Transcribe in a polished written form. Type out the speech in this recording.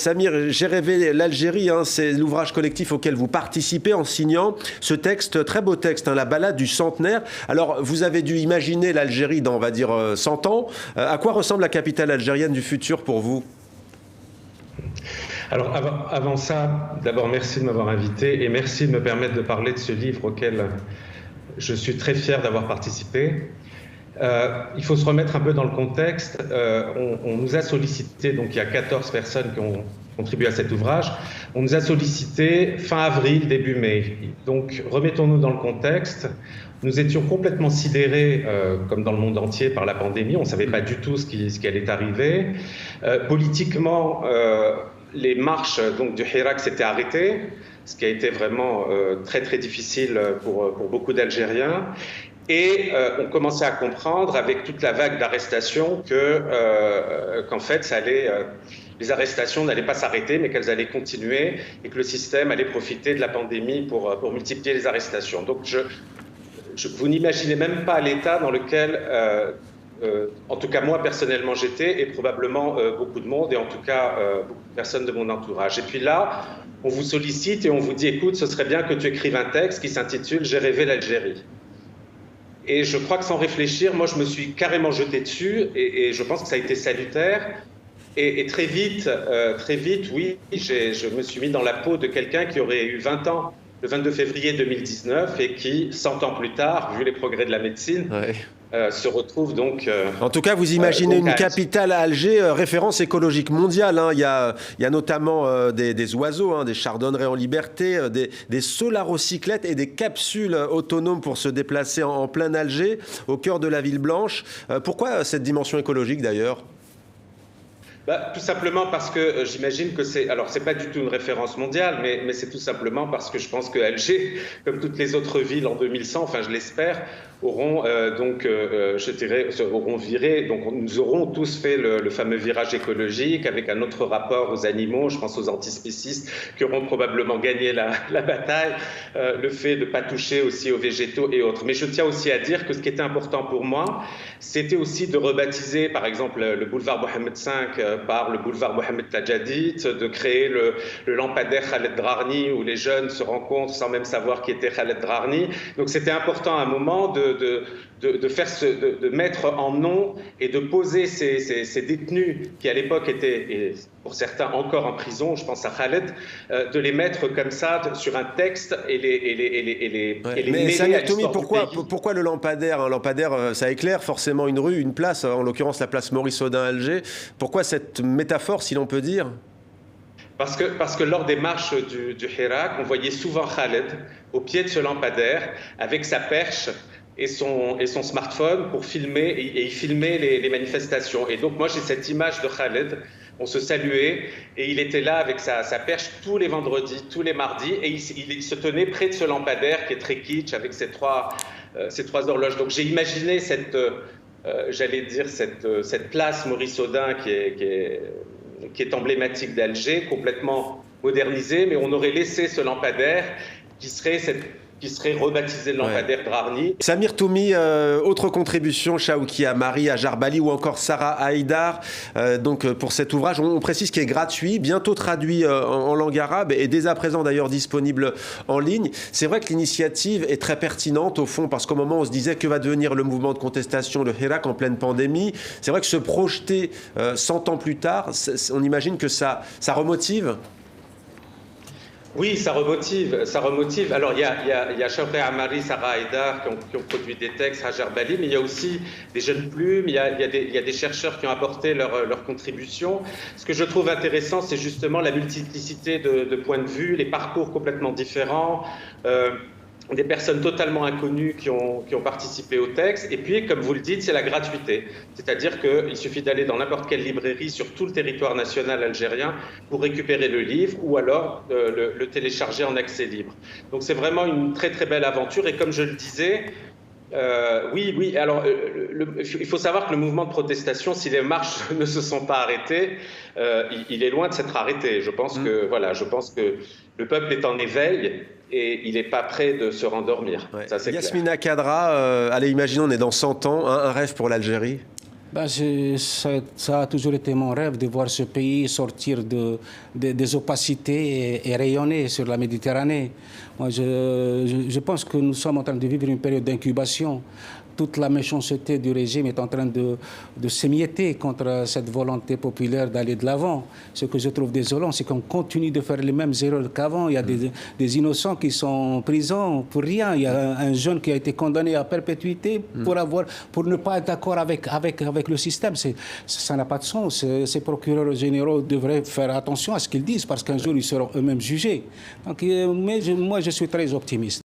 Samir, J'ai rêvé l'Algérie, c'est l'ouvrage collectif auquel vous participez en signant ce texte, très beau texte, la balade du centenaire. Alors, vous avez dû imaginer l'Algérie dans, on va dire, 100 ans. À quoi ressemble la capitale algérienne du futur pour vous ? Alors, avant ça, d'abord, merci de m'avoir invité et merci de me permettre de parler de ce livre auquel je suis très fier d'avoir participé. Il faut se remettre un peu dans le contexte. On nous a sollicité, donc il y a 14 personnes qui ont contribué à cet ouvrage. On nous a sollicité fin avril, début mai. Donc remettons-nous dans le contexte. Nous étions complètement sidérés, comme dans le monde entier, par la pandémie. On ne savait pas du tout ce qui allait arriver. Politiquement, les marches donc, du Hirak s'étaient arrêtées, ce qui a été vraiment très très difficile pour beaucoup d'Algériens. Et on commençait à comprendre, avec toute la vague d'arrestations, qu'en fait, les arrestations n'allaient pas s'arrêter, mais qu'elles allaient continuer, et que le système allait profiter de la pandémie pour multiplier les arrestations. Donc, vous n'imaginez même pas l'état dans lequel, en tout cas moi personnellement, j'étais, et probablement beaucoup de monde, et en tout cas beaucoup de personnes de mon entourage. Et puis là, on vous sollicite et on vous dit, écoute, ce serait bien que tu écrives un texte qui s'intitule « J'ai rêvé l'Algérie ». Et je crois que sans réfléchir, moi je me suis carrément jeté dessus et je pense que ça a été salutaire. Et très vite, oui, je me suis mis dans la peau de quelqu'un qui aurait eu 20 ans le 22 février 2019 et qui, 100 ans plus tard, vu les progrès de la médecine, se retrouve donc... en tout cas, vous imaginez une capitale à Alger, référence écologique mondiale. Il y a notamment des oiseaux, des chardonnerets en liberté, des solarocyclettes et des capsules autonomes pour se déplacer en plein Alger, au cœur de la ville blanche. Pourquoi cette dimension écologique d'ailleurs ? Tout simplement parce que j'imagine que c'est pas du tout une référence mondiale, mais c'est tout simplement parce que je pense que Alger, comme toutes les autres villes en 2100, enfin je l'espère, auront auront viré, donc nous aurons tous fait le fameux virage écologique avec un autre rapport aux animaux, je pense aux antispécistes qui auront probablement gagné la bataille, le fait de ne pas toucher aussi aux végétaux et autres. Mais je tiens aussi à dire que ce qui était important pour moi, c'était aussi de rebaptiser par exemple le boulevard Mohamed V par le boulevard Mohamed Tajadid, de créer le lampadaire Khaled Drarni où les jeunes se rencontrent sans même savoir qui était Khaled Drarni. Donc c'était important à un moment de mettre en nom et de poser ces détenus qui à l'époque étaient, et pour certains encore en prison, je pense à Khaled, de les mettre comme ça sur un texte et les mais Samir Toumi, pourquoi le lampadaire ? Un lampadaire, ça éclaire forcément une rue, une place, en l'occurrence la place Maurice Audin à Alger. Pourquoi cette métaphore, si l'on peut dire ? Parce que lors des marches du Hirak, on voyait souvent Khaled au pied de ce lampadaire avec sa perche et son smartphone pour filmer, et il filmait les manifestations. Et donc moi j'ai cette image de Khaled, on se saluait et il était là avec sa perche tous les vendredis, tous les mardis, et il se tenait près de ce lampadaire qui est très kitsch avec ces trois horloges. Donc j'ai imaginé cette place Maurice Audin qui est emblématique d'Alger, complètement modernisée, mais on aurait laissé ce lampadaire qui serait rebaptisé le lampadaire Drarni. Samir Toumi, autre contribution, Chaouki Amari, Hajar Bali ou encore Sarah Haïdar, donc pour cet ouvrage. On précise qu'il est gratuit, bientôt traduit en langue arabe et dès à présent d'ailleurs disponible en ligne. C'est vrai que l'initiative est très pertinente au fond parce qu'au moment où on se disait que va devenir le mouvement de contestation, le Hirak en pleine pandémie, c'est vrai que se projeter 100 ans plus tard, on imagine que ça remotive. Oui, ça remotive. Alors, il y a Chaouki Amari, Sarah Haïdar qui ont produit des textes, Hajar Bali, mais il y a aussi des jeunes plumes, il y a des chercheurs qui ont apporté leur contribution. Ce que je trouve intéressant, c'est justement la multiplicité de points de vue, les parcours complètement différents, des personnes totalement inconnues qui ont participé au texte. Et puis, comme vous le dites, c'est la gratuité. C'est-à-dire qu'il suffit d'aller dans n'importe quelle librairie sur tout le territoire national algérien pour récupérer le livre ou alors le télécharger en accès libre. Donc, c'est vraiment une très, très belle aventure. Et comme je le disais, oui. Alors, il faut savoir que le mouvement de protestation, si les marches ne se sont pas arrêtées, il est loin de s'être arrêté. Je pense que le peuple est en éveil et il n'est pas prêt de se rendormir. Ouais. Ça, c'est Yasmina Khadra, allez, imaginons, on est dans 100 ans, un rêve pour l'Algérie. Ben, ça a toujours été mon rêve de voir ce pays sortir des opacités et rayonner sur la Méditerranée. Moi, je pense que nous sommes en train de vivre une période d'incubation. Toute la méchanceté du régime est en train de s'émietter contre cette volonté populaire d'aller de l'avant. Ce que je trouve désolant, c'est qu'on continue de faire les mêmes erreurs qu'avant. Il y a des innocents qui sont en prison pour rien. Il y a un jeune qui a été condamné à perpétuité pour ne pas être d'accord avec le système. Ça n'a pas de sens. Ces procureurs généraux devraient faire attention à ce qu'ils disent parce qu'un jour, ils seront eux-mêmes jugés. Donc, mais moi, je suis très optimiste.